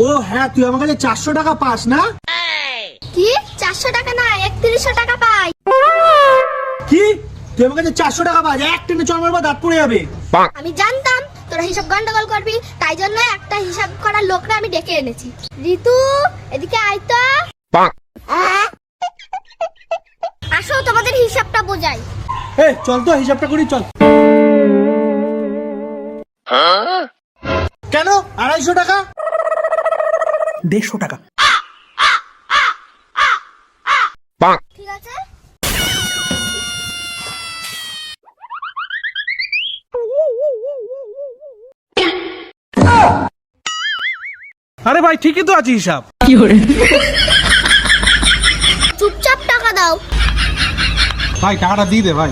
ও হ্যাঁ, তুই আমার কাছে 400 টাকা পাস না? কি 400 টাকা না 3100 টাকা পাই। কি তুই আমার কাছে 400 টাকা পাস? এক টেনে চড় মারবা, দাঁত পড়ে যাবে। আমি জানতাম তোরা হিসাব গন্ডগোল করবি, তাই জন্য একটা হিসাব করার লোকরা আমি ডেকে এনেছি। ঋতু এদিকে আয় তো। আসো তোমাদের হিসাবটা বোঝাই। চল তো হিসাবটা করি, চল। কেন 250 টাকা? 150 টাকা। ঠিক আছে। আরে ভাই ঠিকই তো আছে হিসাব। চুপচাপ টাকা দাও। ভাই টাকাটা দিয়ে দে ভাই।